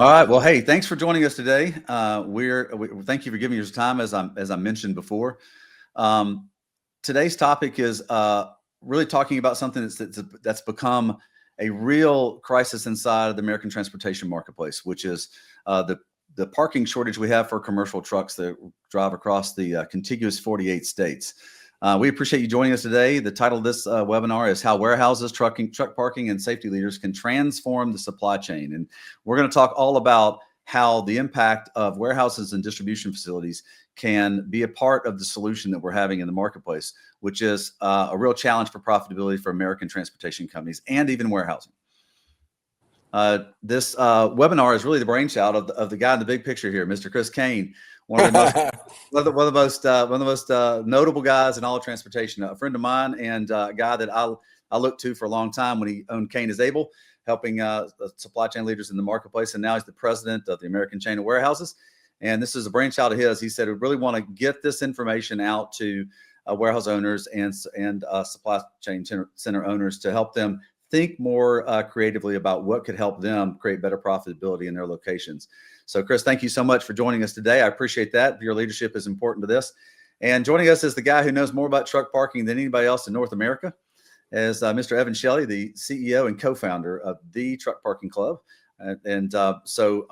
All right. Well, hey, thanks for joining us today. Thank you for giving your time, as I mentioned before. Um, Today's topic is really talking about something that's become a real crisis inside of the American transportation marketplace, which is the parking shortage we have for commercial trucks that drive across the contiguous 48 states. We appreciate you joining us today. The title of this webinar is How Warehouses, Truck Parking, and Safety Leaders Can Transform the Supply Chain. And we're going to talk all about how the impact of warehouses and distribution facilities can be a part of the solution that we're having in the marketplace, which is a real challenge for profitability for American transportation companies and even warehousing. This webinar is really the brainchild of the guy in the big picture here, Mr. Chris Kane, one of the most notable guys in all of transportation. A friend of mine and a guy that I looked to for a long time when he owned Kane is Able, helping supply chain leaders in the marketplace, and now he's the president of the American Chain of Warehouses. And this is a brainchild of his. He said we really want to get this information out to warehouse owners and supply chain center owners to help them think more creatively about what could help them create better profitability in their locations. So, Chris, thank you so much for joining us today. I appreciate that. Your leadership is important to this. And joining us is the guy who knows more about truck parking than anybody else in North America, is Mr. Evan Shelley, the CEO and co-founder of the Truck Parking Club. So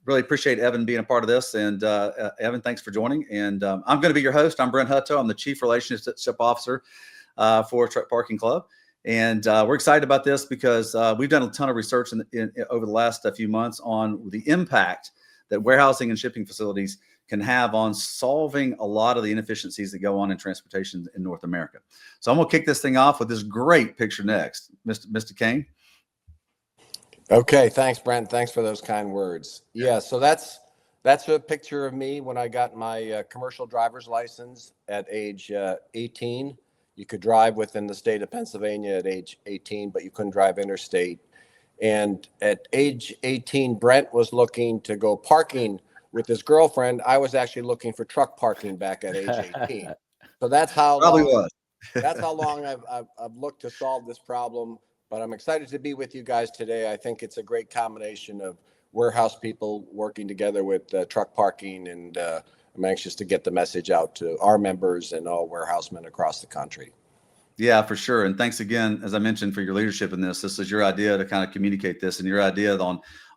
really appreciate Evan being a part of this. And Evan, thanks for joining. And I'm going to be your host. I'm Brent Hutto. I'm the Chief Relationship Officer for Truck Parking Club. And we're excited about this because we've done a ton of research over the last few months on the impact that warehousing and shipping facilities can have on solving a lot of the inefficiencies that go on in transportation in North America. So I'm going to kick this thing off with this great picture next. Mr. Kane. Okay, thanks, Brent. Thanks for those kind words. Yeah, so that's a picture of me when I got my commercial driver's license at age 18. You could drive within the state of Pennsylvania at age 18, but you couldn't drive interstate. And at age 18, Brent was looking to go parking with his girlfriend. I was actually looking for truck parking back at age 18. So that's how long, that's how long I've looked to solve this problem. But I'm excited to be with you guys today. I think it's a great combination of warehouse people working together with truck parking, and I'm anxious to get the message out to our members and all warehousemen across the country. Yeah, for sure. And thanks again, as I mentioned, for your leadership in this. This is your idea to kind of communicate this, and your idea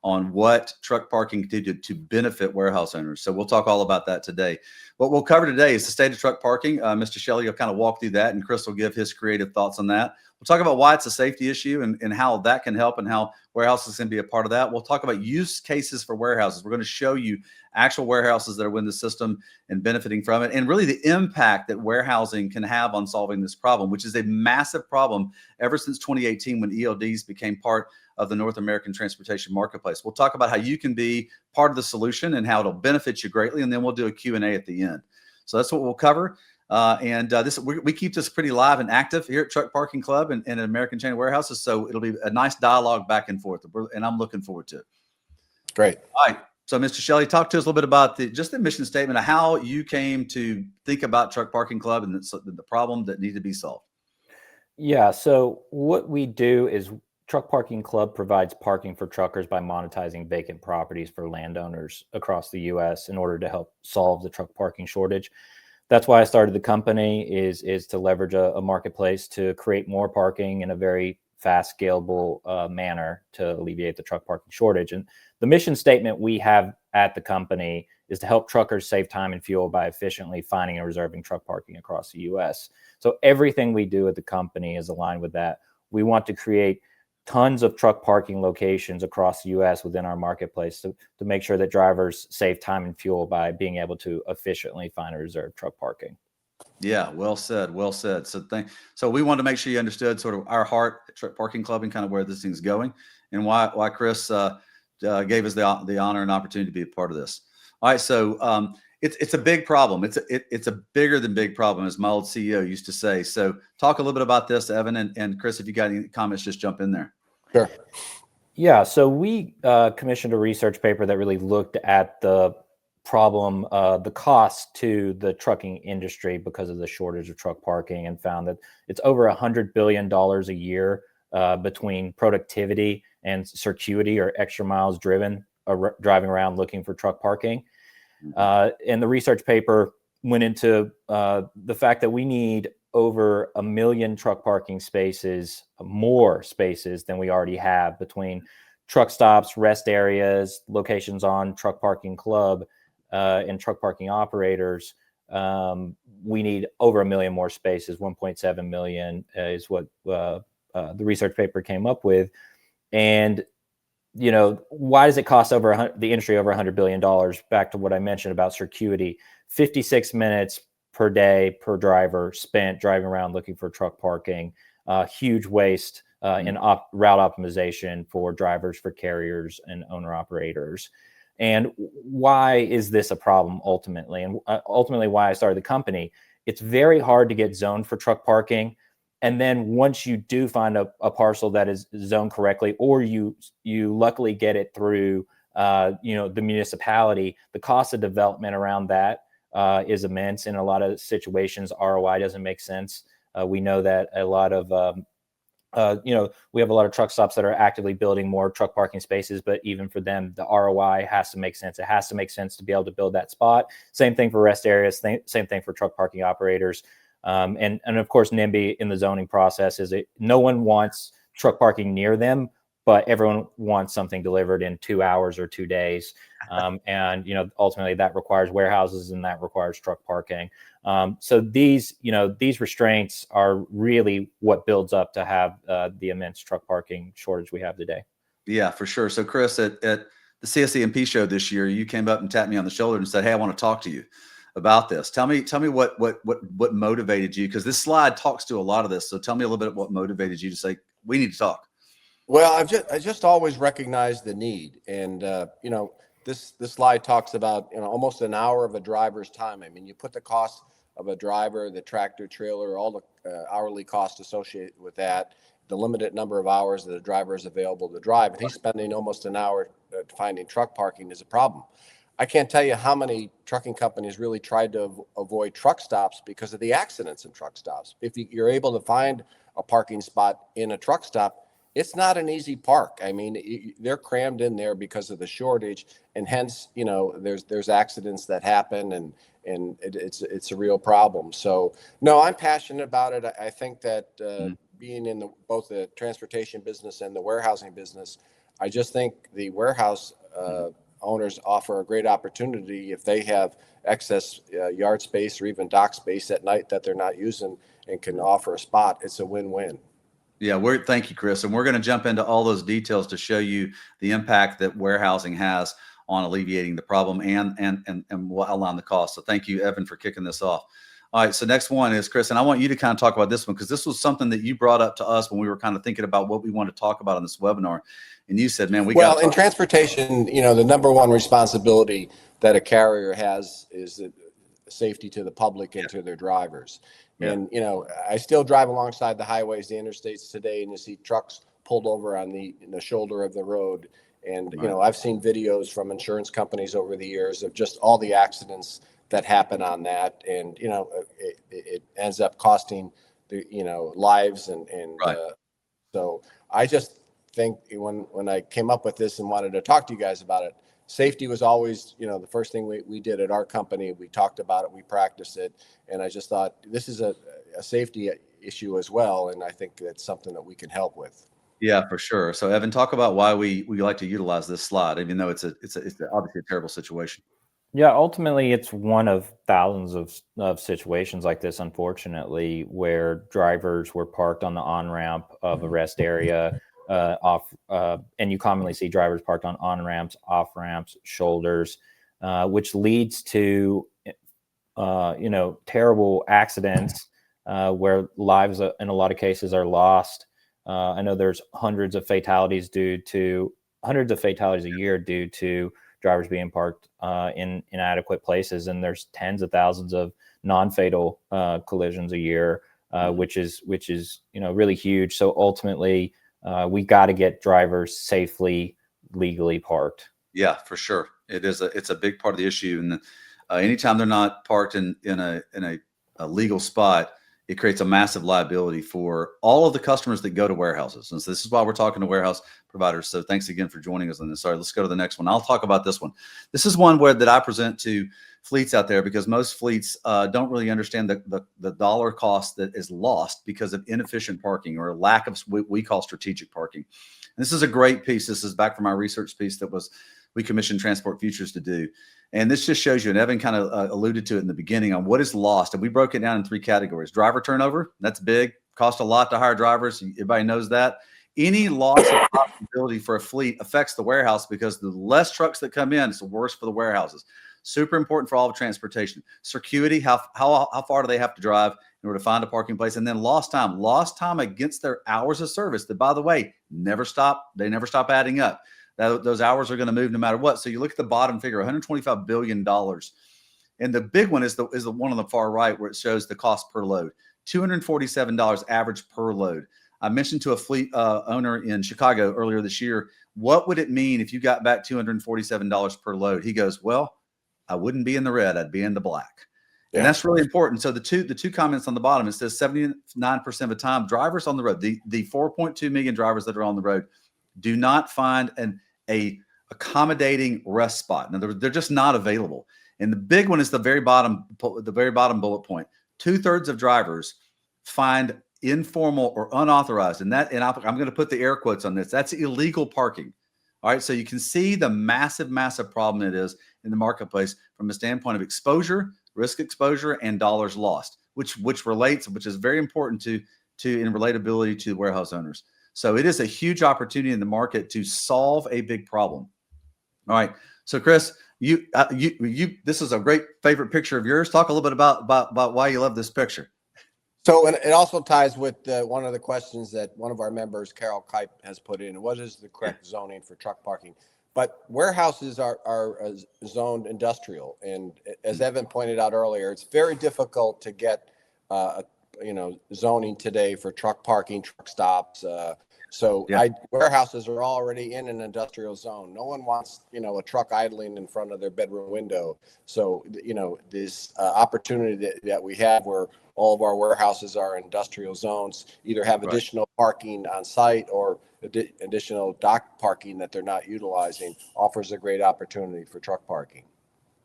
on what truck parking can do to benefit warehouse owners. So we'll talk all about that today. What we'll cover today is the state of truck parking. Mr. Shelley will kind of walk through that, and Chris will give his creative thoughts on that. We'll talk about why it's a safety issue and how that can help and how warehouses can be a part of that. We'll talk about use cases for warehouses. We're going to show you actual warehouses that are in the system and benefiting from it, and really the impact that warehousing can have on solving this problem, which is a massive problem ever since 2018 when ELDs became part of the North American transportation marketplace. We'll talk about how you can be part of the solution and how it'll benefit you greatly, and then we'll do a Q&A at the end. So that's what we'll cover. We keep this pretty live and active here at Truck Parking Club and American Chain of Warehouses. So it'll be a nice dialogue back and forth, and I'm looking forward to it. Great. All right. So, Mr. Shelley, talk to us a little bit about just the mission statement of how you came to think about Truck Parking Club and the problem that needed to be solved. Yeah. So what we do is Truck Parking Club provides parking for truckers by monetizing vacant properties for landowners across the U.S. in order to help solve the truck parking shortage. That's why I started the company is to leverage a marketplace to create more parking in a very fast, scalable manner to alleviate the truck parking shortage. And the mission statement we have at the company is to help truckers save time and fuel by efficiently finding and reserving truck parking across the U.S. So everything we do at the company is aligned with that. We want to create tons of truck parking locations across the U.S. within our marketplace to make sure that drivers save time and fuel by being able to efficiently find and reserve truck parking. Yeah, well said, well said. So we wanted to make sure you understood sort of our heart at Truck Parking Club and kind of where this thing's going, and why Chris gave us the honor and opportunity to be a part of this. All right, so it's a big problem. It's a bigger than big problem, as my old CEO used to say. So talk a little bit about this, Evan, and Chris. If you got any comments, just jump in there. Sure. Yeah, so we commissioned a research paper that really looked at the problem, the cost to the trucking industry because of the shortage of truck parking, and found that it's over $100 billion a year between productivity and circuity or extra miles driven driving around looking for truck parking. And the research paper went into the fact that we need over 1 million truck parking spaces, more spaces than we already have between truck stops, rest areas, locations on Truck Parking Club, and truck parking operators. We need over 1 million more spaces. 1.7 million is what the research paper came up with. And why does it cost the industry over $100 billion? Back to what I mentioned about circuity, 56 minutes per day per driver spent driving around looking for truck parking, huge waste in route optimization for drivers, for carriers and owner operators. And why is this a problem ultimately? And ultimately why I started the company, it's very hard to get zoned for truck parking. And then once you do find a parcel that is zoned correctly, or you luckily get it through the municipality, the cost of development around that is immense. In a lot of situations, ROI doesn't make sense. We know that a lot of we have a lot of truck stops that are actively building more truck parking spaces, but even for them, the ROI has to make sense. It has to make sense to be able to build that spot. Same thing for rest areas. Same thing for truck parking operators. And of course, NIMBY in the zoning process is no one wants truck parking near them, but everyone wants something delivered in 2 hours or 2 days. And ultimately that requires warehouses and that requires truck parking. So these restraints are really what builds up to have the immense truck parking shortage we have today. Yeah, for sure. So Chris, at the CSEMP show this year, you came up and tapped me on the shoulder and said, "Hey, I want to talk to you about this." Tell me what motivated you? Because this slide talks to a lot of this. So tell me a little bit what motivated you to say, we need to talk. Well, I just always recognized the need. And, this slide talks about, almost an hour of a driver's time. I mean, you put the cost of a driver, the tractor trailer, all the hourly costs associated with that, the limited number of hours that a driver is available to drive, and he's spending almost an hour finding truck parking is a problem. I can't tell you how many trucking companies really tried to avoid truck stops because of the accidents in truck stops. If you're able to find a parking spot in a truck stop, it's not an easy park. I mean, they're crammed in there because of the shortage, and hence, there's accidents that happen, and it's a real problem. So, no, I'm passionate about it. I think that being in both the transportation business and the warehousing business, I just think the warehouse owners offer a great opportunity if they have excess yard space or even dock space at night that they're not using and can offer a spot. It's a win-win. Yeah, thank you, Chris. And we're going to jump into all those details to show you the impact that warehousing has on alleviating the problem and we'll outline the cost. So thank you, Evan, for kicking this off. All right, so next one is Chris, and I want you to kind of talk about this one because this was something that you brought up to us when we were kind of thinking about what we want to talk about on this webinar. And you said, man, well, in transportation, the number one responsibility that a carrier has is safety to the public and to their drivers. Yeah. And, I still drive alongside the highways, the interstates today, and you see trucks pulled over on the shoulder of the road. And, right. I've seen videos from insurance companies over the years of just all the accidents that happen on that. And, it ends up costing the, lives. And right. So I just think when I came up with this and wanted to talk to you guys about it, safety was always, the first thing we did at our company. We talked about it, we practiced it, and I just thought this is a safety issue as well, and I think that's something that we can help with. Yeah, for sure. So Evan, talk about why we like to utilize this slide, even though it's obviously a terrible situation. Yeah, ultimately, it's one of thousands of situations like this, unfortunately, where drivers were parked on the on-ramp of a rest area, and you commonly see drivers parked on on-ramps, off-ramps, shoulders, which leads to, terrible accidents where lives in a lot of cases are lost. I know there's hundreds of fatalities a year due to drivers being parked in inadequate places, and there's tens of thousands of non-fatal collisions a year, which is really huge. So ultimately, we got to get drivers safely, legally parked. Yeah, for sure. It's a big part of the issue, and anytime they're not parked in a legal spot, it creates a massive liability for all of the customers that go to warehouses. And so this is why we're talking to warehouse providers. So thanks again for joining us on this. Sorry, let's go to the next one. I'll talk about this one. This is one that I present to fleets out there, because most fleets don't really understand the dollar cost that is lost because of inefficient parking or lack of what we call strategic parking. And this is a great piece. This is back from our research piece that we commissioned Transport Futures to do. And this just shows you, and Evan kind of alluded to it in the beginning, on what is lost. And we broke it down in 3 categories. Driver turnover, that's big. Cost a lot to hire drivers. Everybody knows that. Any loss of profitability for a fleet affects the warehouse, because the less trucks that come in, it's the worse for the warehouses. Super important for all of transportation. Circuity, how far do they have to drive in order to find a parking place? And then lost time against their hours of service that, by the way, never stop. They never stop adding up. Those hours are going to move no matter what. So you look at the bottom figure, $125 billion. And the big one is the one on the far right, where it shows the cost per load, $247 average per load. I mentioned to a fleet owner in Chicago earlier this year, what would it mean if you got back $247 per load? He goes, well, I wouldn't be in the red, I'd be in the black. Yeah. And that's really important. So the two comments on the bottom, it says 79% of the time, drivers on the road, the 4.2 million drivers that are on the road, do not find a accommodating rest spot. In other words, they're just not available. And the big one is the very bottom bullet point. 2/3 of drivers find informal or unauthorized, and I'm going to put the air quotes on this. That's illegal parking. All right, so you can see the massive problem it is in the marketplace from a standpoint of exposure, risk exposure, and dollars lost, which is very important to in relatability to warehouse owners. So it is a huge opportunity in the market to solve a big problem. All right. So Chris, this is a great favorite picture of yours. Talk a little bit about why you love this picture. So, and it also ties with one of the questions that one of our members, Carol Kipe, has put in. What is the correct zoning for truck parking? But warehouses are zoned industrial. And as Evan pointed out earlier, it's very difficult to get, zoning today for truck parking, truck stops. Warehouses are already in an industrial zone. No one wants, a truck idling in front of their bedroom window. So, this opportunity that we have where all of our warehouses are industrial zones, either have additional parking on site or additional dock parking that they're not utilizing, offers a great opportunity for truck parking.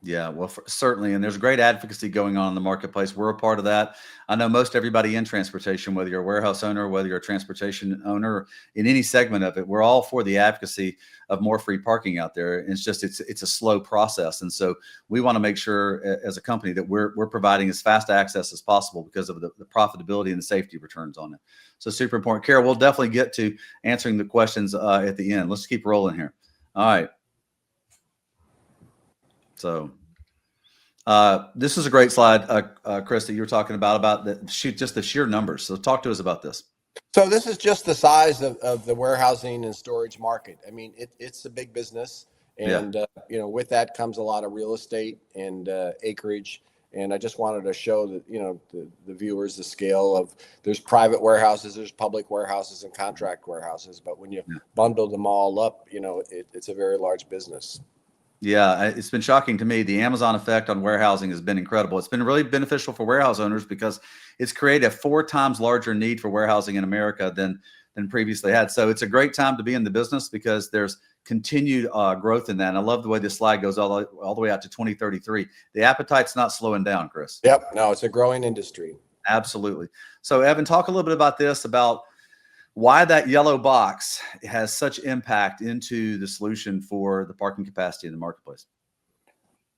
Yeah, well, certainly. And there's great advocacy going on in the marketplace. We're a part of that. I know most everybody in transportation, whether you're a warehouse owner, whether you're a transportation owner, in any segment of it, we're all for the advocacy of more free parking out there. And it's just, it's a slow process. And so we want to make sure as a company that we're providing as fast access as possible because of the profitability and the safety returns on it. So super important. Carol, we'll definitely get to answering the questions at the end. Let's keep rolling here. All right. So this is a great slide, Chris, that you were talking about just the sheer numbers. So talk to us about this. So this is just the size of the warehousing and storage market. I mean, it's a big business. And, with that comes a lot of real estate and acreage. And I just wanted to show that, the viewers, the scale of, there's private warehouses, there's public warehouses and contract warehouses. But when you bundle them all up, it's a very large business. Yeah, it's been shocking to me. The Amazon effect on warehousing has been incredible. It's been really beneficial for warehouse owners because it's created a 4 times larger need for warehousing in America than previously had. So it's a great time to be in the business because there's continued growth in that. And I love the way this slide goes all the way out to 2033. The appetite's not slowing down, Chris. Yep. No, it's a growing industry. Absolutely. So Evan, talk a little bit about this, about why that yellow box has such impact into the solution for the parking capacity in the marketplace.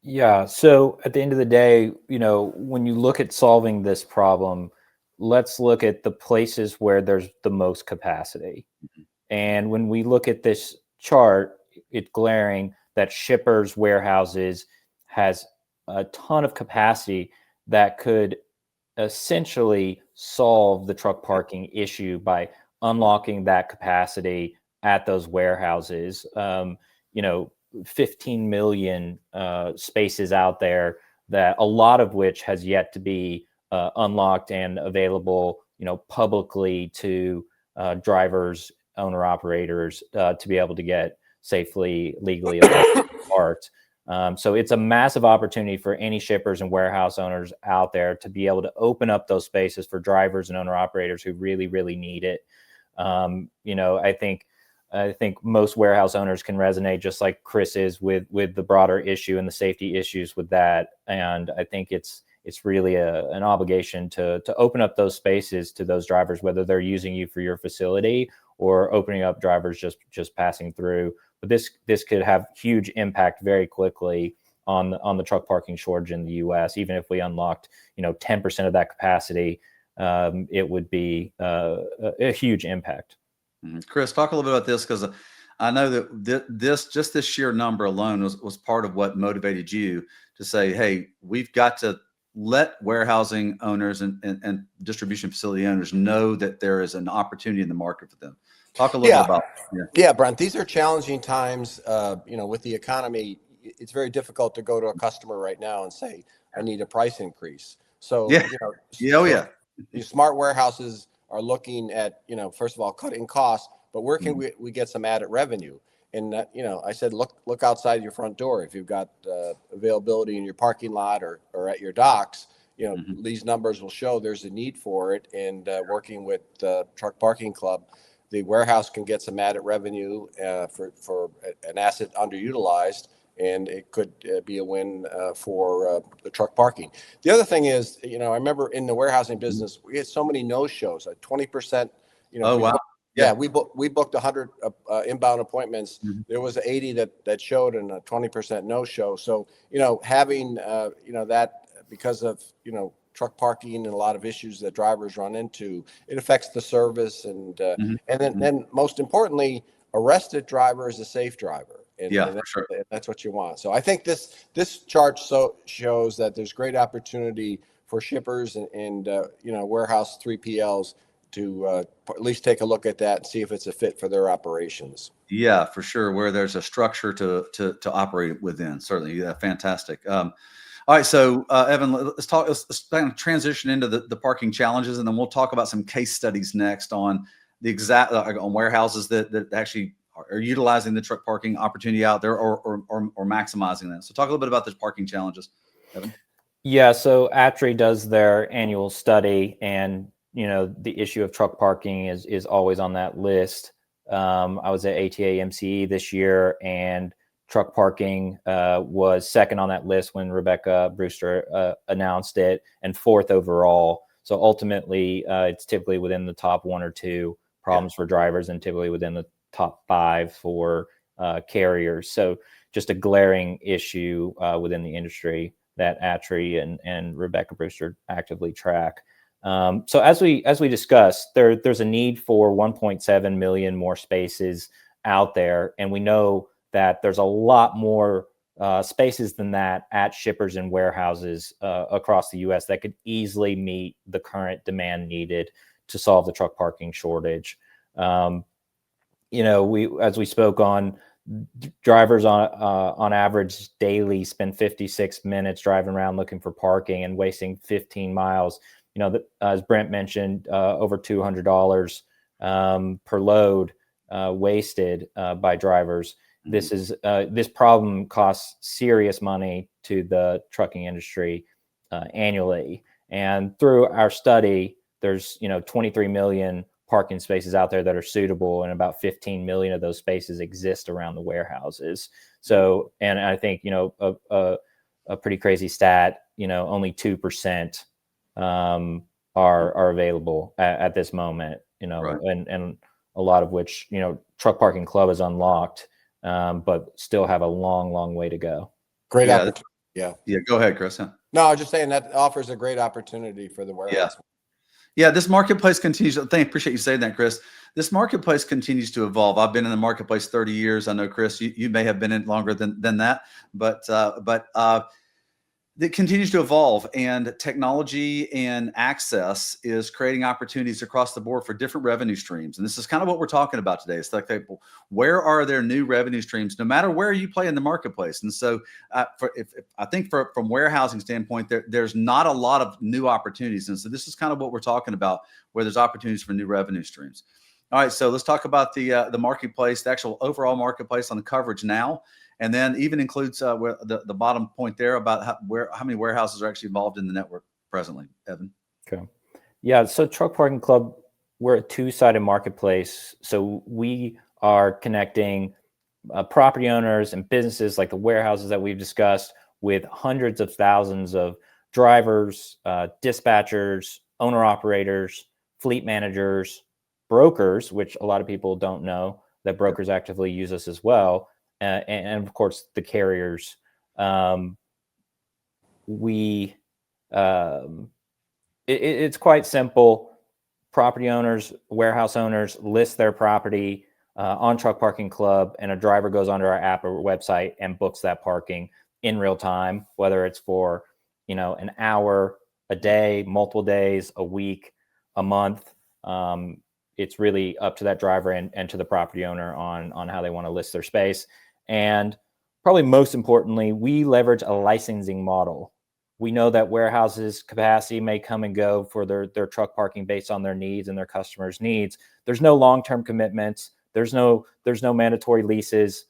Yeah. So at the end of the day, when you look at solving this problem, let's look at the places where there's the most capacity. Mm-hmm. And when we look at this chart, it's glaring that shippers, warehouses has a ton of capacity that could essentially solve the truck parking issue by unlocking that capacity at those warehouses. 15 million spaces out there, that a lot of which has yet to be unlocked and available, publicly to drivers, owner operators to be able to get safely, legally parked. So it's a massive opportunity for any shippers and warehouse owners out there to be able to open up those spaces for drivers and owner operators who really, really need it. I think most warehouse owners can resonate, just like Chris is, with the broader issue and the safety issues with that. And I think it's really an obligation to open up those spaces to those drivers, whether they're using you for your facility or opening up drivers just passing through. But this could have huge impact very quickly on the truck parking shortage in the U.S. Even if we unlocked 10% of that capacity, it would be a huge impact. Chris, talk a little bit about this, because I know that this sheer number alone was part of what motivated you to say, hey, we've got to let warehousing owners and distribution facility owners know that there is an opportunity in the market for them. Talk a little bit about. Yeah, Brent, these are challenging times. With the economy, it's very difficult to go to a customer right now and say, I need a price increase. So, these smart warehouses are looking at, first of all, cutting costs, but where can we get some added revenue? And I said, look outside your front door. If you've got availability in your parking lot or at your docks, these numbers will show there's a need for it. And working with the Truck Parking Club, the warehouse can get some added revenue for an asset underutilized, and it could be a win for the truck parking. The other thing is, I remember in the warehousing business, we had so many no-shows, 20%. Oh, wow. We booked 100 inbound appointments. There was 80 that showed and a 20% no-show. So, having, that because of, truck parking and a lot of issues that drivers run into, it affects the service. And then most importantly, arrested driver is a safe driver. And for sure. That's what you want. So I think this chart shows that there's great opportunity for shippers and warehouse 3PLs to at least take a look at that and see if it's a fit for their operations. Yeah, for sure. Where there's a structure to operate within. Certainly. Yeah, fantastic. All right, so Evan, let's kind of transition into the parking challenges, and then we'll talk about some case studies next on the exact on warehouses that actually are utilizing the truck parking opportunity out there or maximizing that. So talk a little bit about those parking challenges, Evan. Yeah, so ATRI does their annual study, and the issue of truck parking is always on that list. I was at ATA MCE this year, and truck parking was second on that list when Rebecca Brewster announced it, and fourth overall. So ultimately, it's typically within the top 1 or 2 problems for drivers, and typically within the top 5 for carriers. So just a glaring issue within the industry that ATRI and Rebecca Brewster actively track. So as we discussed, there's a need for 1.7 million more spaces out there, and we know that there's a lot more spaces than that at shippers and warehouses across the U.S. that could easily meet the current demand needed to solve the truck parking shortage. As we spoke on, drivers on average daily spend 56 minutes driving around looking for parking and wasting 15 miles. As Brent mentioned, over $200 per load wasted by drivers. This problem costs serious money to the trucking industry annually. And through our study, there's 23 million parking spaces out there that are suitable, and about 15 million of those spaces exist around the warehouses. So, and I think a pretty crazy stat, only 2% are available at this moment. Right. And a lot of which Truck Parking Club is unlocked. But still have a long way to go. Great opportunity. Yeah. Go ahead, Chris. Huh? No, I was just saying that offers a great opportunity for the warehouse. Yeah. This marketplace continues. Appreciate you saying that, Chris. This marketplace continues to evolve. I've been in the marketplace 30 years. I know, Chris, you may have been in longer than that, but it continues to evolve, and technology and access is creating opportunities across the board for different revenue streams. And this is kind of what we're talking about today. It's like, where are there new revenue streams, no matter where you play in the marketplace? And so I think from warehousing standpoint, there's not a lot of new opportunities. And so this is kind of what we're talking about, where there's opportunities for new revenue streams. All right, so let's talk about the marketplace, the actual overall marketplace on the coverage now. and then even includes where the bottom point there about how many warehouses are actually involved in the network presently, Evan. Okay. Yeah. So Truck Parking Club, we're a two-sided marketplace. So we are connecting property owners and businesses like the warehouses that we've discussed with hundreds of thousands of drivers, dispatchers, owner operators, fleet managers, brokers, which a lot of people don't know that brokers actively use us as well, and of course the carriers. We it's quite simple. Property owners, warehouse owners list their property on Truck Parking Club, and a driver goes onto our app or website and books that parking in real time, whether it's for, an hour, a day, multiple days, a week, a month. It's really up to that driver and to the property owner on how they want to list their space. And probably most importantly, we leverage a licensing model. We know that warehouses capacity may come and go for their truck parking based on their needs and their customers' needs. There's no long-term commitments. There's no mandatory leases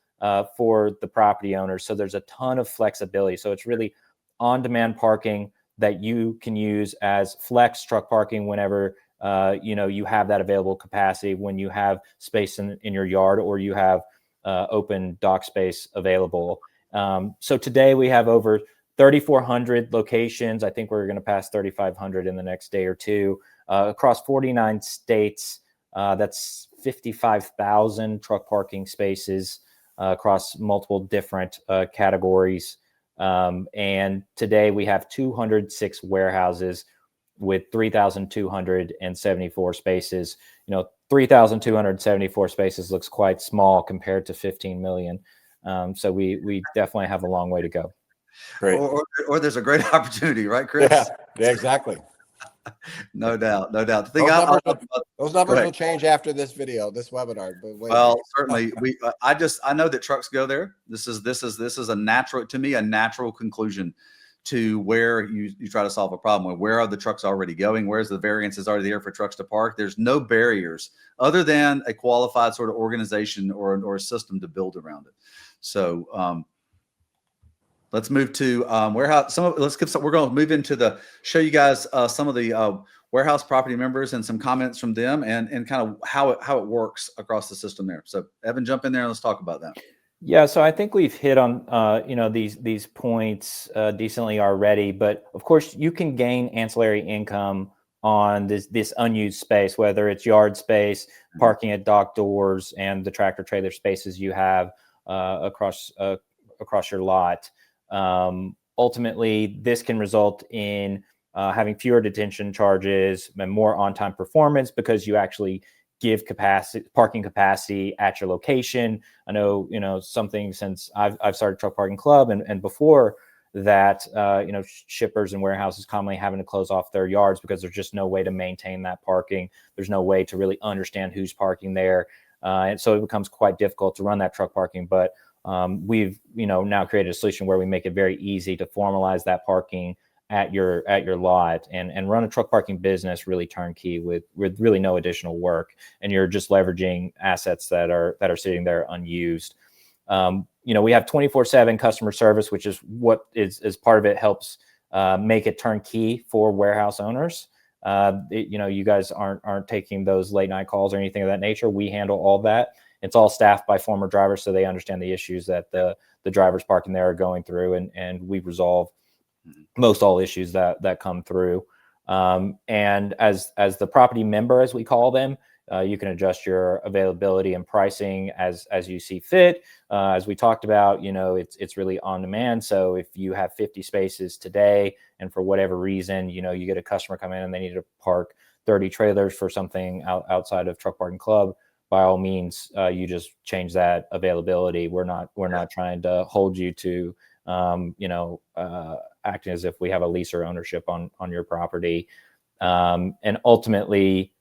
for the property owners. So there's a ton of flexibility. So it's really on-demand parking that you can use as flex truck parking whenever you have that available capacity, when you have space in your yard or you have open dock space available. So today we have over 3,400 locations. I think we're going to pass 3,500 in the next day or two across 49 states. That's 55,000 truck parking spaces across multiple different categories. And today we have 206 warehouses with 3,274 spaces. 3,274 spaces looks quite small compared to 15 million. So we definitely have a long way to go. Great. Or there's a great opportunity, right, Chris? Yeah, exactly. No doubt. The thing those numbers will change after this video, this webinar. But well, certainly I know that trucks go there. This is a natural, to me, a natural conclusion to where you try to solve a problem. Where are the trucks already going? Where's the variances already there for trucks to park? There's no barriers other than a qualified sort of organization or a system to build around it. So let's move to warehouse. We're going to move into show you guys some of the warehouse property members and some comments from them and kind of how it works across the system there. So Evan, jump in there and let's talk about that. Yeah, so I think we've hit on these points decently already, but of course you can gain ancillary income on this unused space, whether it's yard space, parking at dock doors, and the tractor trailer spaces you have across your lot. Ultimately, this can result in having fewer detention charges and more on-time performance because you actually give parking capacity at your location. I know, something since I've started Truck Parking Club and before that, shippers and warehouses commonly having to close off their yards because there's just no way to maintain that parking. There's no way to really understand who's parking there. And so it becomes quite difficult to run that truck parking. But we've, now created a solution where we make it very easy to formalize that parking at your lot and run a truck parking business really turnkey with really no additional work, and you're just leveraging assets that are sitting there unused. We have 24/7 customer service, which is what is part of it, helps make it turnkey for warehouse owners. You guys aren't taking those late night calls or anything of that nature. We handle all that. It's all staffed by former drivers, so they understand the issues that the drivers parking there are going through, and we resolve most all issues that come through. And as the property member, as we call them, you can adjust your availability and pricing as you see fit. As we talked about, it's really on demand. So if you have 50 spaces today, and for whatever reason, you get a customer come in and they need to park 30 trailers for something outside of Truck Parking Club, by all means, you just change that availability. We're not trying to hold you to acting as if we have a lease or ownership on your property. And ultimately,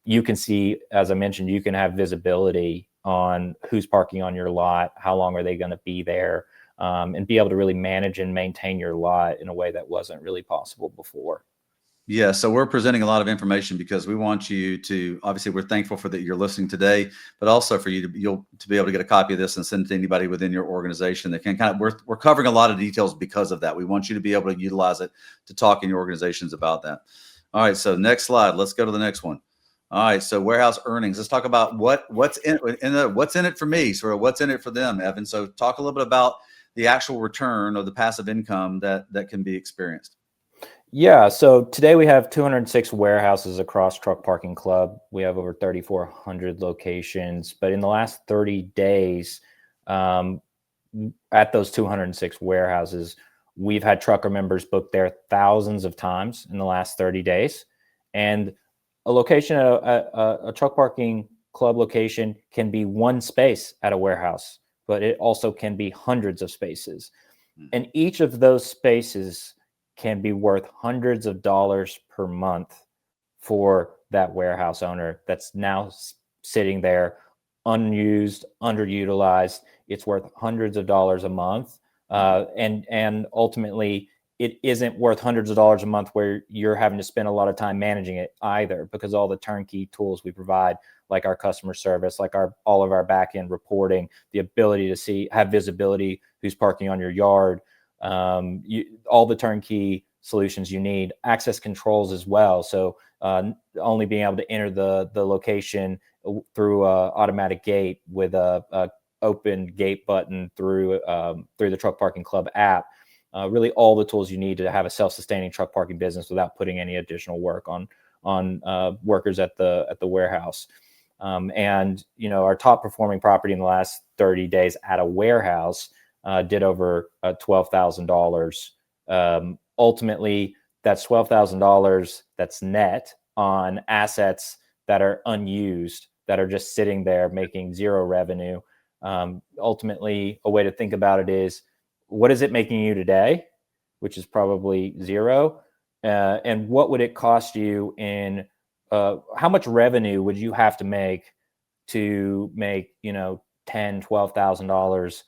you can see, as I mentioned, you can have visibility on who's parking on your lot, how long are they going to be there, and be able to really manage and maintain your lot in a way that wasn't really possible before. Yeah, so we're presenting a lot of information because we want you to, obviously we're thankful for that you're listening today, but also for you to be able to get a copy of this and send it to anybody within your organization that can kind of, we're covering a lot of details because of that. We want you to be able to utilize it to talk in your organizations about that. All right, so next slide. Let's go to the next one. All right, so warehouse earnings. Let's talk about what's what's in it for me, sort of what's in it for them, Evan. So talk a little bit about the actual return of the passive income that can be experienced. Yeah, so today we have 206 warehouses across Truck Parking Club. We have over 3,400 locations, but in the last 30 days, at those 206 warehouses, we've had trucker members book there thousands of times in the last 30 days. And a location, a Truck Parking Club location can be one space at a warehouse, but it also can be hundreds of spaces. And each of those spaces can be worth hundreds of dollars per month for that warehouse owner that's now sitting there unused, underutilized. It's worth hundreds of dollars a month. And ultimately, it isn't worth hundreds of dollars a month where you're having to spend a lot of time managing it either, because all the turnkey tools we provide, like our customer service, like all of our back end reporting, the ability to have visibility who's parking on your yard, all the turnkey solutions you need, access controls as well. So only being able to enter the location through a automatic gate with a open gate button through the Truck Parking Club app. Really all the tools you need to have a self-sustaining truck parking business without putting any additional work on workers at the warehouse. And our top performing property in the last 30 days at a warehouse did over $12,000. Ultimately, that's $12,000 that's net on assets that are unused, that are just sitting there making zero revenue. Ultimately, a way to think about it is, what is it making you today, which is probably zero, and what would it cost you in how much revenue would you have to make to make $10,000-$12,000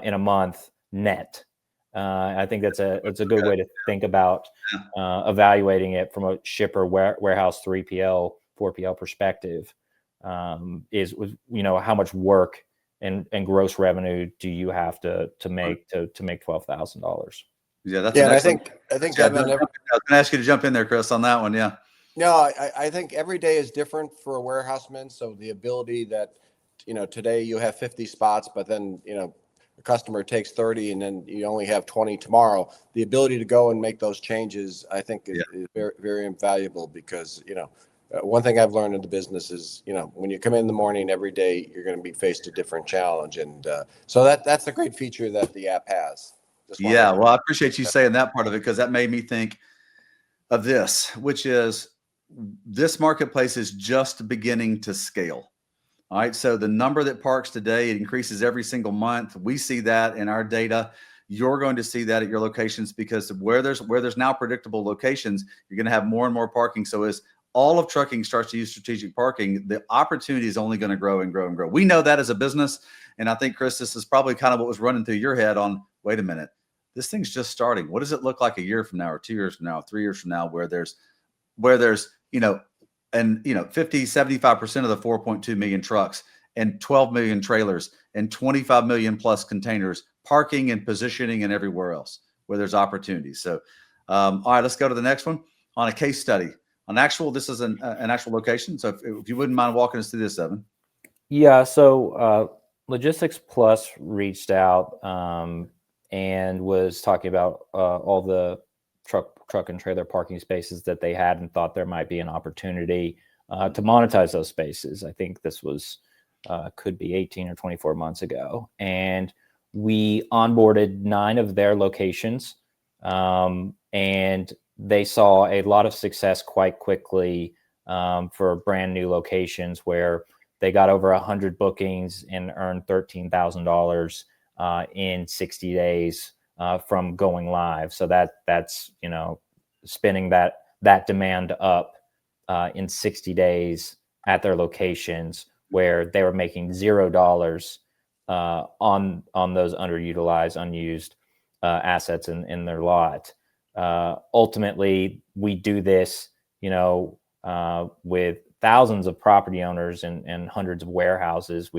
in a month net? I think it's a good way to think about evaluating it from a shipper warehouse 3PL 4PL perspective. Is how much work and gross revenue do you have to make to make $12,000? Yeah, that's I think Evan, I was going to ask you to jump in there, Chris, on that one. Yeah. No, I think every day is different for a warehouseman. So the ability that, today you have 50 spots, but then, a customer takes 30 and then you only have 20 tomorrow. The ability to go and make those changes, I think is very, very invaluable because, one thing I've learned in the business is, when you come in the morning every day, you're going to be faced a different challenge. And so that's a great feature that the app has. Yeah. Well, I appreciate you saying that part of it, because that made me think of this, which is this marketplace is just beginning to scale. All right. So the number that parks today, it increases every single month. We see that in our data. You're going to see that at your locations, because where there's now predictable locations, you're going to have more and more parking. So as all of trucking starts to use strategic parking, the opportunity is only going to grow and grow and grow. We know that as a business. And I think, Chris, this is probably kind of what was running through your head on, wait a minute, this thing's just starting. What does it look like a year from now, or 2 years from now, 3 years from now, where there's 50, 75% of the 4.2 million trucks and 12 million trailers and 25 million plus containers parking and positioning and everywhere else where there's opportunities. So, all right, let's go to the next one on a case study. This is an actual location. So if you wouldn't mind walking us through this, Evan. Yeah. So Logistics Plus reached out and was talking about all the truck and trailer parking spaces that they had, and thought there might be an opportunity to monetize those spaces. I think this was could be 18 or 24 months ago, and we onboarded 9 of their locations, and they saw a lot of success quite quickly for brand new locations, where they got over 100 bookings and earned $13,000 in 60 days from going live. So that's spinning that demand up in 60 days at their locations, where they were making $0 on those underutilized, unused assets in their lot. ultimately we do this, with thousands of property owners and hundreds of warehouses.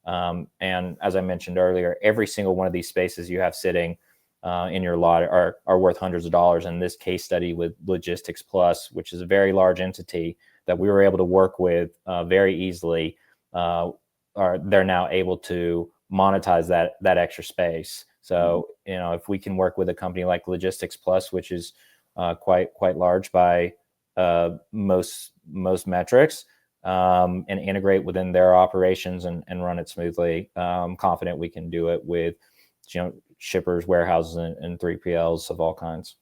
And as I mentioned earlier, every single one of these spaces you have sitting in your lot are worth hundreds of dollars. And this case study with Logistics Plus, which is a very large entity that we were able to work with very easily, they're now able to monetize that extra space. So, if we can work with a company like Logistics Plus, which is quite large by most metrics, and integrate within their operations and run it smoothly, I'm confident we can do it with, shippers, warehouses, and 3PLs of all kinds.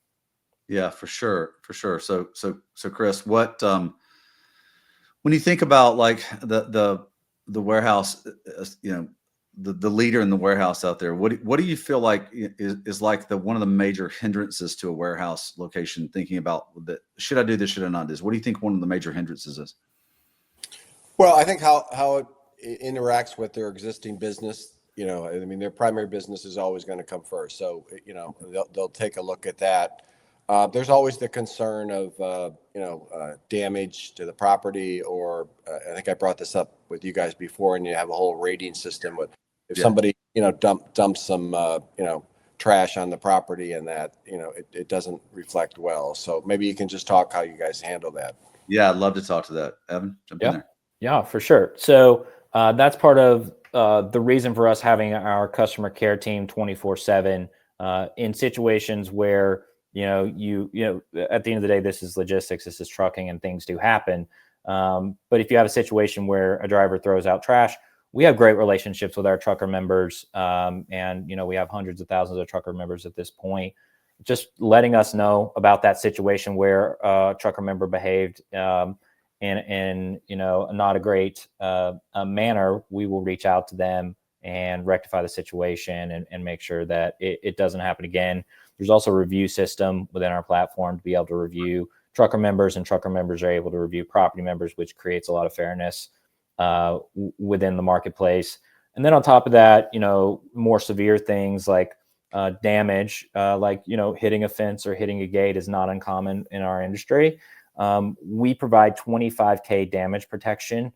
Yeah, for sure. So Chris, what when you think about like the warehouse, the leader in the warehouse out there, what do you feel like is like one of the major hindrances to a warehouse location? Thinking about that, should I do this? Should I not do this? What do you think one of the major hindrances is? Well, I think how it interacts with their existing business. Their primary business is always going to come first. So, they'll take a look at that. There's always the concern of, damage to the property, or I think I brought this up with you guys before, and you have a whole rating system with if somebody, dumps some, trash on the property and that, it doesn't reflect well. So maybe you can just talk how you guys handle that. Yeah, I'd love to talk to that. Evan, jump in there. Yeah, for sure. So that's part of the reason for us having our customer care team 24/7 in situations where, at the end of the day, this is logistics, this is trucking, and things do happen. But if you have a situation where a driver throws out trash, we have great relationships with our trucker members. And, we have hundreds of thousands of trucker members at this point. Just letting us know about that situation where a trucker member behaved in not a great manner, we will reach out to them and rectify the situation and make sure that it doesn't happen again. There's also a review system within our platform to be able to review trucker members, and trucker members are able to review property members, which creates a lot of fairness within the marketplace. And then on top of that, more severe things like damage, like, hitting a fence or hitting a gate is not uncommon in our industry. We provide 25K damage protection,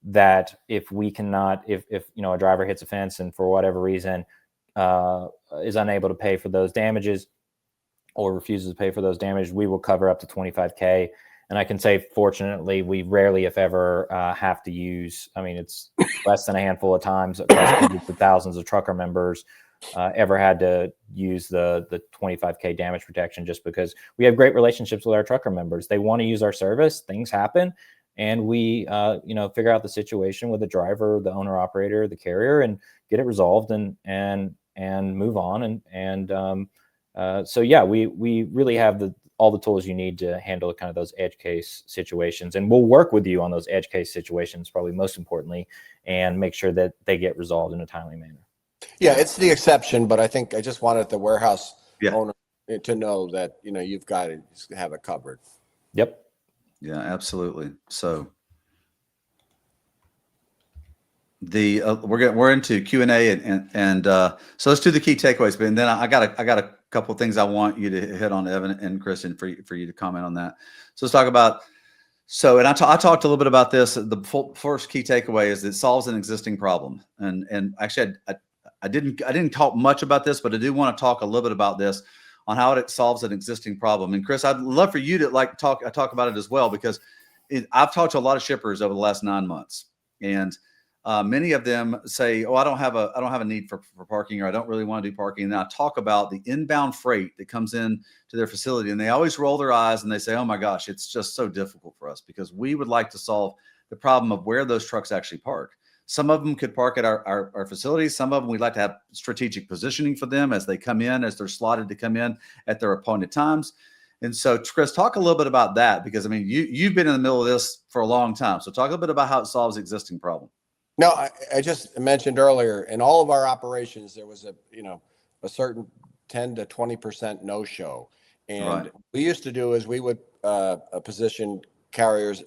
that if we cannot, if a driver hits a fence and for whatever reason is unable to pay for those damages or refuses to pay for those damages, we will cover up to 25K. And I can say, fortunately, we rarely, if ever, have to use, it's less than a handful of times across hundreds of thousands of trucker members ever had to use the 25K damage protection, just because we have great relationships with our trucker members. They want to use our service. Things happen, and we figure out the situation with the driver, the owner operator, the carrier, and get it resolved and move on. So yeah, we really have all the tools you need to handle kind of those edge case situations, and we'll work with you on those edge case situations, probably most importantly, and make sure that they get resolved in a timely manner. Yeah, it's the exception, but I think I just wanted the warehouse owner to know that, you've got to have it covered. Yep. Yeah, absolutely. So we're into Q&A and so let's do the key takeaways. But then I got a couple of things I want you to hit on, Evan and Kristen, for you to comment on that. So let's talk about. So, and I talked a little bit about this. The first key takeaway is it solves an existing problem. And actually, I didn't talk much about this, but I do want to talk a little bit about this on how it solves an existing problem. And Chris, I'd love for you to talk about it as well, because I've talked to a lot of shippers over the last 9 months, and many of them say, "Oh, I don't have a need for parking, or I don't really want to do parking." And then I talk about the inbound freight that comes in to their facility, and they always roll their eyes and they say, "Oh my gosh, it's just so difficult for us, because we would like to solve the problem of where those trucks actually park." Some of them could park at our facilities. Some of them we'd like to have strategic positioning for them as they come in, as they're slotted to come in at their appointed times. And so, Chris, talk a little bit about that, because you've been in the middle of this for a long time. So talk a little bit about how it solves the existing problem. No, I just mentioned earlier, in all of our operations, there was a certain 10 to 20% no-show. And we used to do is we would position carriers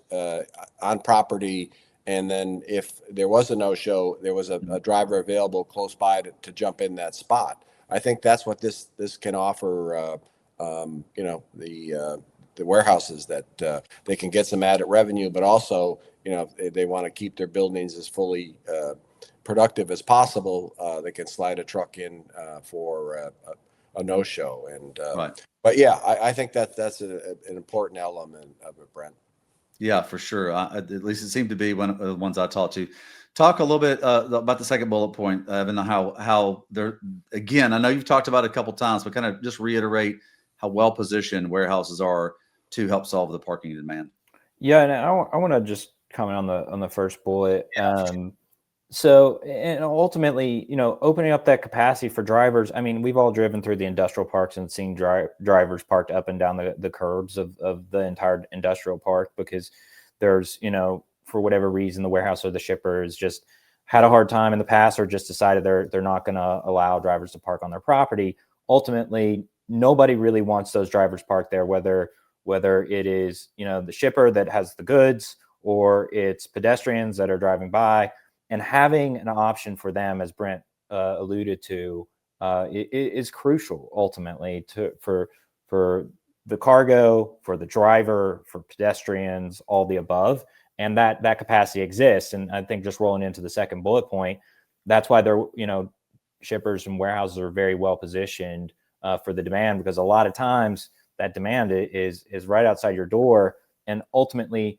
on property, and then if there was a no-show, there was a driver available close by to jump in that spot. I think that's what this can offer the warehouses that they can get some added revenue, but also, if they want to keep their buildings as fully productive as possible, they can slide a truck in for a no-show. And Right. but yeah, I think that's an important element of it, Brent. Yeah, for sure. At least it seemed to be one of the ones I talked to. Talk a little bit about the second bullet point, Evan, how they're, again, I know you've talked about it a couple times, but kind of just reiterate how well positioned warehouses are to help solve the parking demand. Yeah, and I want to just comment on the first bullet. Yeah. So, and ultimately, opening up that capacity for drivers. I mean, we've all driven through the industrial parks and seen drivers parked up and down the curbs of the entire industrial park, because there's, for whatever reason, the warehouse or the shipper has just had a hard time in the past, or just decided they're not going to allow drivers to park on their property. Ultimately, nobody really wants those drivers parked there, whether it is, the shipper that has the goods, or it's pedestrians that are driving by. And having an option for them, as Brent alluded to, is crucial ultimately for the cargo, for the driver, for pedestrians, all the above. And that capacity exists. And I think, just rolling into the second bullet point, that's why they're, shippers and warehouses are very well positioned for the demand, because a lot of times that demand is right outside your door, and ultimately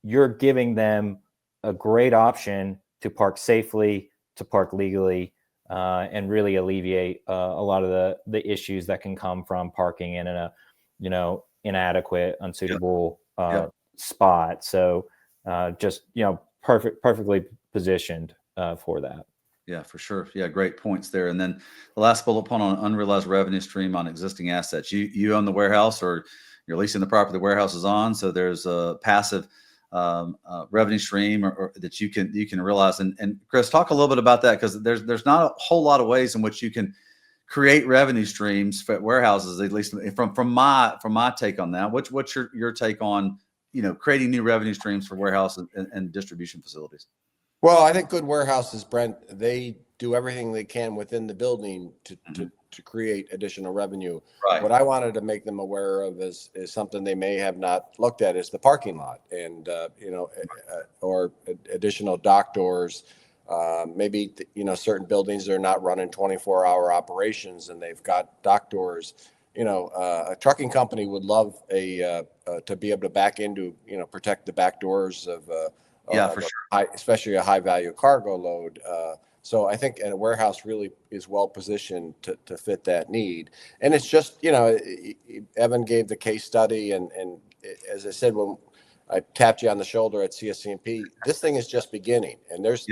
you're giving them a great option to park safely, to park legally, and really alleviate a lot of the issues that can come from parking in a inadequate, unsuitable spot. So just perfectly positioned for that. Yeah, for sure. Yeah, great points there. And then the last bullet point on unrealized revenue stream on existing assets. You own the warehouse, or you're leasing the property the warehouse is on. So there's a passive revenue stream or that you can realize. And Chris, talk a little bit about that, because there's not a whole lot of ways in which you can create revenue streams for warehouses, at least from my take on that. What's your take on creating new revenue streams for warehouses and distribution facilities? Well, I think good warehouses, Brent, they do everything they can within the building to create additional revenue. Right. What I wanted to make them aware of is something they may have not looked at, is the parking lot, and or additional dock doors. Maybe certain buildings are not running 24-hour operations, and they've got dock doors. A trucking company would love to be able to back into, protect the back doors of for sure. Especially a high value cargo load. So I think a warehouse really is well positioned to fit that need. And it's just, Evan gave the case study, and as I said, when I tapped you on the shoulder at CSCMP, this thing is just beginning, and there's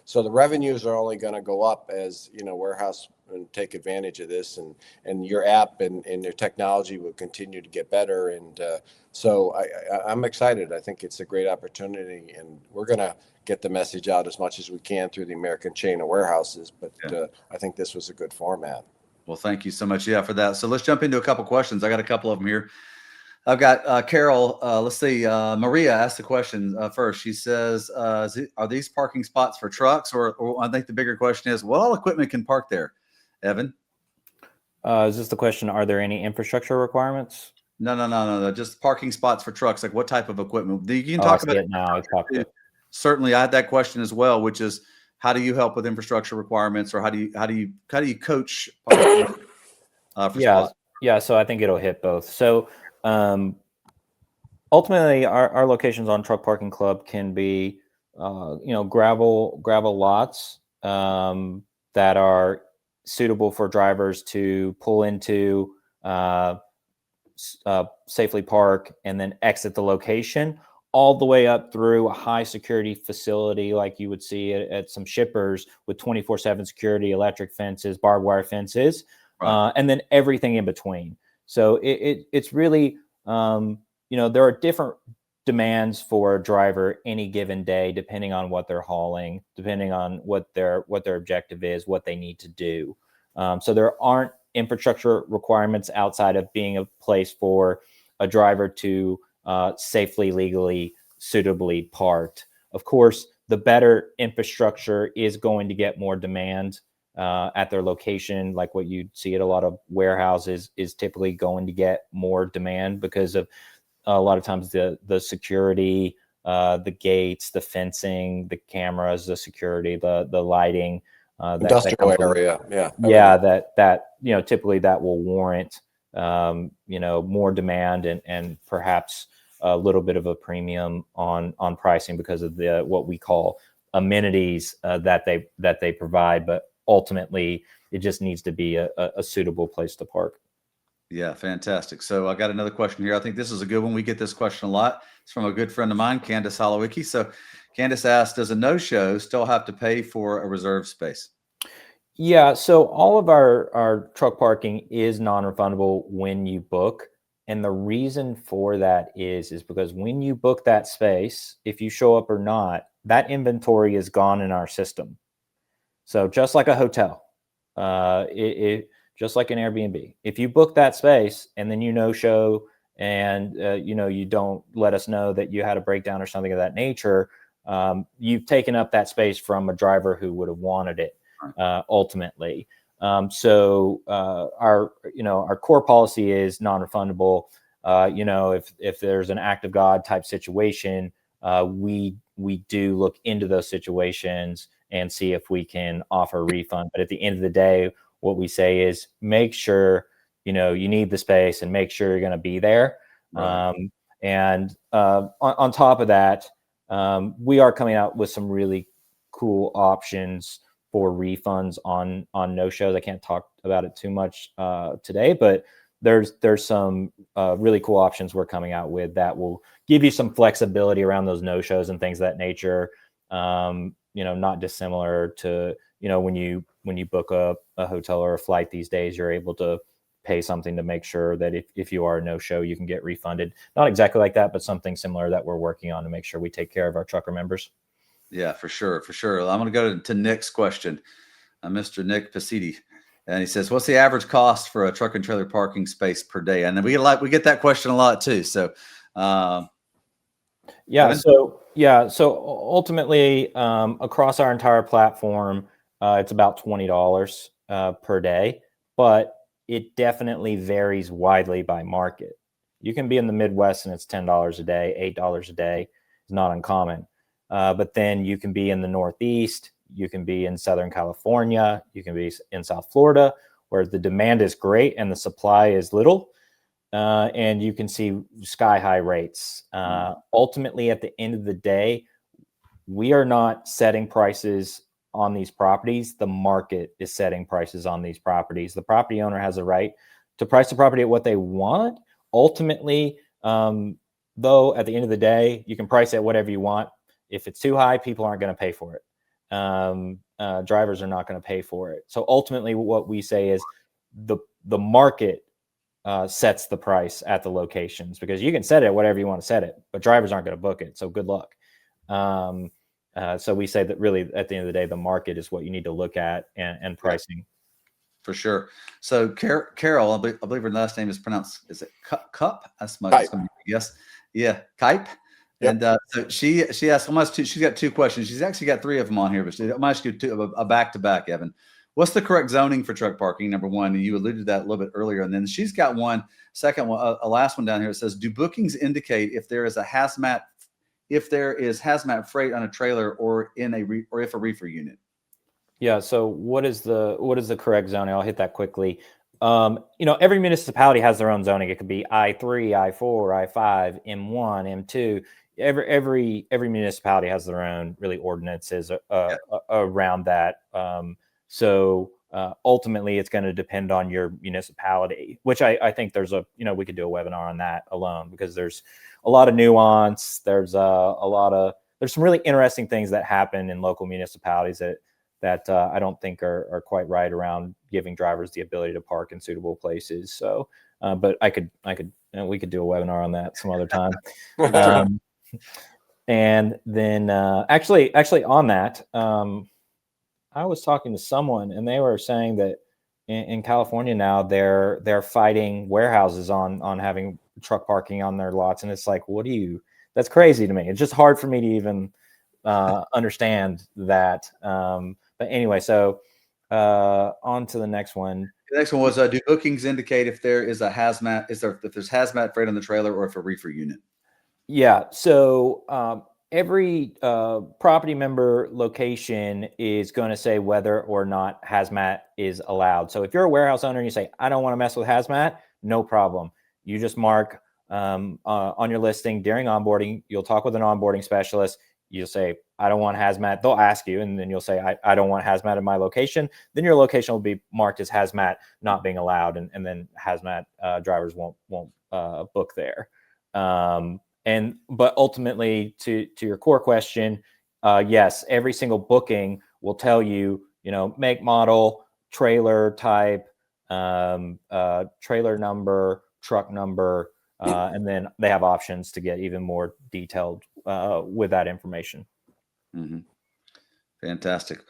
so the revenues are only going to go up as, warehouse and take advantage of this, and your app and your technology will continue to get better. And so I'm excited. I think it's a great opportunity, and we're going to get the message out as much as we can through the American chain of warehouses. But I think this was a good format. Well, thank you so much. Yeah, for that. So let's jump into a couple questions. I got a couple of them here. I've got Carol. Let's see. Maria asked the question first. She says, are these parking spots for trucks? Or I think the bigger question is, what all equipment can park there? Evan? Is this the question? Are there any infrastructure requirements? No. Just parking spots for trucks. Like, what type of equipment? You can I talk see about it now. I popped up. Certainly, I had that question as well, which is, how do you help with infrastructure requirements, or how do you coach? Yeah. So I think it'll hit both. So ultimately, our locations on Truck Parking Club can be, gravel lots that are suitable for drivers to pull into, safely park, and then exit the location, all the way up through a high security facility like you would see at some shippers, with 24/7 security, electric fences, barbed wire fences, and then everything in between. So it's really, there are different demands for a driver any given day, depending on what they're hauling, depending on what their objective is, what they need to do. So there aren't infrastructure requirements outside of being a place for a driver to safely, legally, suitably parked. Of course, the better infrastructure is going to get more demand at their location, like what you'd see at a lot of warehouses, is typically going to get more demand because of a lot of times the security, the gates, the fencing, the cameras, the security, the lighting, Industrial area. Yeah. Yeah. That, typically that will warrant, more demand and perhaps a little bit of a premium on pricing because of what we call amenities that they provide. But ultimately, it just needs to be a suitable place to park. Yeah, fantastic. So I got another question here. I think this is a good one. We get this question a lot. It's from a good friend of mine, Candace Holowicki. So Candace asked, does a no-show still have to pay for a reserved space? Yeah, so all of our truck parking is non-refundable when you book. And the reason for that is because when you book that space, if you show up or not, that inventory is gone in our system. So just like a hotel, just like an Airbnb, if you book that space and then you no show and you don't let us know that you had a breakdown or something of that nature, you've taken up that space from a driver who would have wanted it ultimately. So our core policy is non-refundable. If there's an act of God type situation, we do look into those situations and see if we can offer a refund. But at the end of the day, what we say is make sure, you need the space and make sure you're going to be there. Right. On top of that, we are coming out with some really cool options for refunds on no shows. I can't talk about it too much today, but there's some really cool options we're coming out with that will give you some flexibility around those no shows and things of that nature. Not dissimilar to when you book a hotel or a flight these days, you're able to pay something to make sure that if you are a no show, you can get refunded. Not exactly like that, but something similar that we're working on to make sure we take care of our trucker members. Yeah, for sure. For sure. I'm going to go to Nick's question, Mr. Nick Pasidi. And he says, what's the average cost for a truck and trailer parking space per day? And then we get that question a lot too. So, so ultimately, across our entire platform, it's about $20 per day, but it definitely varies widely by market. You can be in the Midwest and it's $10 a day, $8 a day is not uncommon. But then you can be in the Northeast, you can be in Southern California, you can be in South Florida, where the demand is great and the supply is little. And you can see sky high rates. Ultimately, at the end of the day, we are not setting prices on these properties. The market is setting prices on these properties. The property owner has a right to price the property at what they want. Ultimately, though, at the end of the day, you can price it whatever you want. If it's too high, people aren't going to pay for it. Drivers are not going to pay for it. So ultimately, what we say is the market sets the price at the locations, because you can set it whatever you want to set it, but drivers aren't going to book it. So good luck. So we say that really at the end of the day, the market is what you need to look at and pricing. For sure. So Carol, I believe her last name is pronounced, is it Cup? That's my yes. Yeah. Kipe. Yep. And so she asked almost two. She's got two questions. She's actually got three of them on here, but I'm asking you a back to back, Evan. What's the correct zoning for truck parking? Number one, and you alluded to that a little bit earlier. And then she's got one second one, a last one down here. It says, do bookings indicate if there is hazmat freight on a trailer or if a reefer unit? Yeah. So what is the correct zoning? I'll hit that quickly. Every municipality has their own zoning. It could be I-3, I-4, I-5, M1, M2. Every municipality has their own really ordinances around that. So ultimately, it's going to depend on your municipality, which I think there's we could do a webinar on that alone, because there's a lot of nuance. There's there's some really interesting things that happen in local municipalities that I don't think are quite right around giving drivers the ability to park in suitable places. So, but we could do a webinar on that some other time. And then actually on that, I was talking to someone and they were saying that in California now they're fighting warehouses on having truck parking on their lots. And it's like, that's crazy to me. It's just hard for me to even understand that. But anyway, so On to the next one. The next one was, do bookings indicate if there is a hazmat, if there's hazmat freight on the trailer or if a reefer unit? Yeah. So every property member location is going to say whether or not hazmat is allowed. So if you're a warehouse owner and you say, I don't want to mess with hazmat, no problem. You just mark on your listing during onboarding. You'll talk with an onboarding specialist. You'll say, I don't want hazmat. They'll ask you, and then you'll say, I don't want hazmat in my location. Then your location will be marked as hazmat not being allowed, and then hazmat drivers won't book there. But ultimately, to your core question, yes, every single booking will tell you, make, model, trailer type, trailer number, truck number, and then they have options to get even more detailed with that information. Mm-hmm. Fantastic.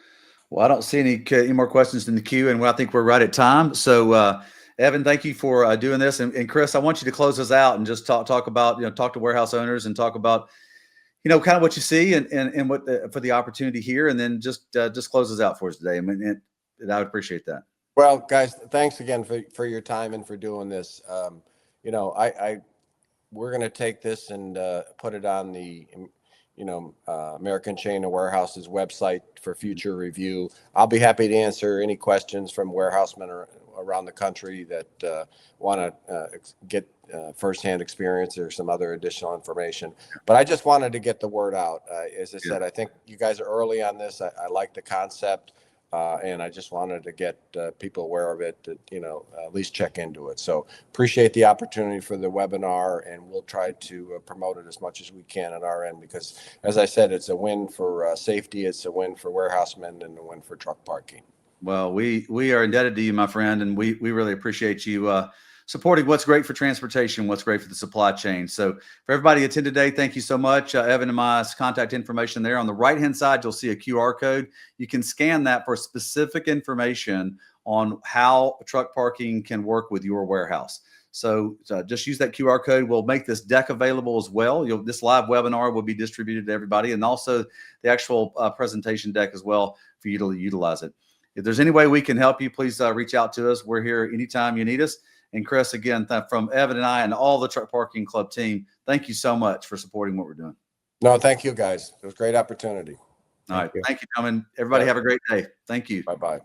Well, I don't see any more questions in the queue, and I think we're right at time. So, Evan, thank you for doing this, and Chris, I want you to close us out and just talk about talk to warehouse owners and talk about kind of what you see and what for the opportunity here, and then just close us out for us today. I mean, and I would appreciate that. Well, guys, thanks again for your time and for doing this. We're going to take this and put it on the American Chain of Warehouses website for future review. I'll be happy to answer any questions from warehousemen around the country that want to get firsthand experience or some other additional information. But I just wanted to get the word out. As I said, I think you guys are early on this. I like the concept. And I just wanted to get people aware of it, at least check into it. So appreciate the opportunity for the webinar, and we'll try to promote it as much as we can on our end, because as I said, it's a win for safety, it's a win for warehousemen, and a win for truck parking. Well, we are indebted to you, my friend, and we really appreciate you supporting what's great for transportation, what's great for the supply chain. So for everybody who attended today, thank you so much. Evan and my contact information there. On the right-hand side, you'll see a QR code. You can scan that for specific information on how truck parking can work with your warehouse. So just use that QR code. We'll make this deck available as well. This live webinar will be distributed to everybody, and also the actual presentation deck as well for you to utilize it. If there's any way we can help you, please reach out to us. We're here anytime you need us. And Chris, again, from Evan and I and all the Truck Parking Club team, thank you so much for supporting what we're doing. No, thank you, guys. It was a great opportunity. All right. Thank you, gentlemen. Everybody have a great day. Thank you. Bye-bye.